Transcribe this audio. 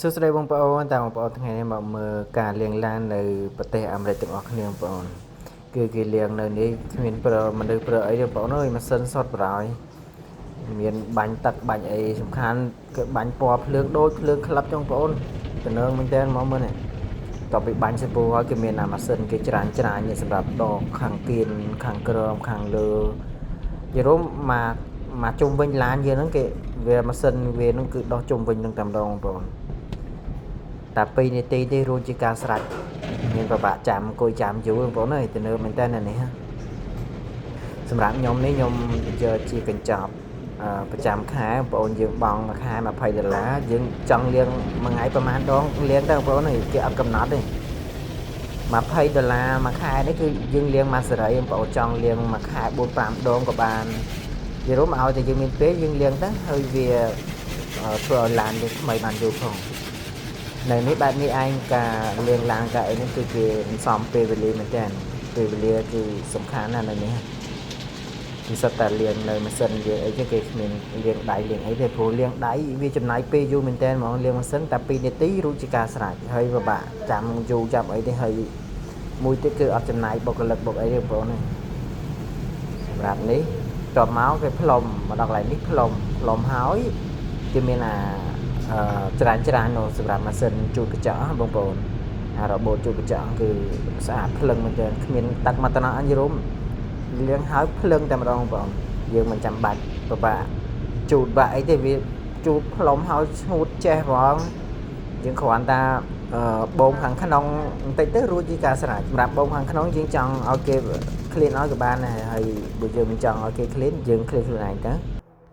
សួស្តីបងប្អូនតាមបងប្អូនថ្ងៃនេះមកមើលការលាងឡាននៅប្រទេសអាមេរិកទាំងអស់គ្នាបងប្អូនគឺគេលាងនៅនេះគ្មានមនុស្សប្រើអីទេបងប្អូនអើយម៉ាស៊ីនសុទ្ធប្រហើយមានបាញ់ទឹកបាញ់អីសំខាន់គឺបាញ់ពណ៌ភ្លើងដូចភ្លើងក្លឹបចឹងបងប្អូនតំណើមែនតើមកមើលនេះតទៅបាញ់សិពូហើយគេមានអាម៉ាស៊ីនគេច្រានសម្រាប់ដកខាងគៀនខាងក្រោមខាងលើយល់មកជុំវិញឡានយើងហ្នឹងគេវាម៉ាស៊ីនវាហ្នឹងគឺដោះជុំវិញនឹងតែម្ដងបងប្អូនតែ2នាទីទេរួចជាការស្រេចមានប្របាក់ចាំអង្គុយចាំយូរបងប្អូនអើយទៅនៅមែនតើនេះសម្រាប់ខ្ញុំនេះខ្ញុំយកជាកញ្ចប់ប្រចាំខែបងប្អូនយើងបង់មួយខែ$20យើងចង់លាងមួយថ្ងៃប្រហែលដងលាងទៅបងប្អូនគេអត់កំណត់ទេ$20មួយខែនេះគឺយើងលាងមួយសេរីបងប្អូនចង់លាងមួយខែ4-5ដងក៏បាននិយាយរួមឲ្យតែយើងមានពេលយើងលាងទៅហើយវាធ្វើឲ្យឡានយើងថ្មីបានយូរផងនៅនេះបែបនេះឯងការលាងឡានការអីនេះគឺគេសំពេលវេលាមែនតើពេលវេលាគឺសំខាន់ណាស់នៅនេះគឺសិតតែលាងនៅម៉ាស៊ីនយើងអីគេគ្មានលាងដៃលាងអីទេព្រោះលាងដៃវាចំណាយពេលយូរមែនតើហ្មងលាងម៉ាស៊ីនតែ2នាទីរួចជាការស្រេចហើយពិបាកចាំយូរចាំអីទេហើយមួយទៀតគឺអត់ចំណាយបុគ្គលិកបុកអីទេបងប្អូនសម្រាប់នេះតបមកគេផ្លុំមកដល់កន្លែងនេះផ្លុំហើយគេមានច្រើននោះសម្រាប់ម៉ាស៊ីនជូតកញ្ចក់បងប្អូនអារបូតជូតកញ្ចក់គឺស្អាតភ្លឹងមែនទែនគ្មានទឹកមកតំណអញរុំលាងហើយភ្លឹងតែម្ដងបងប្អូនយើងមិនចាំបាច់ពិបាកជូតបាក់អីទេវាជូតផ្លុំហើយស្ងួតចេះហ្មងយើងគ្រាន់តែបូមខាងក្នុងបន្តិចទៅរួចជាការស្រេចសម្រាប់បូមខាងក្នុងយើងចង់ឲ្យគេ clean ឲ្យក៏បានដែរហើយបើយើងមិនចង់ឲ្យគេ clean យើង clean ខ្លួនឯងទៅ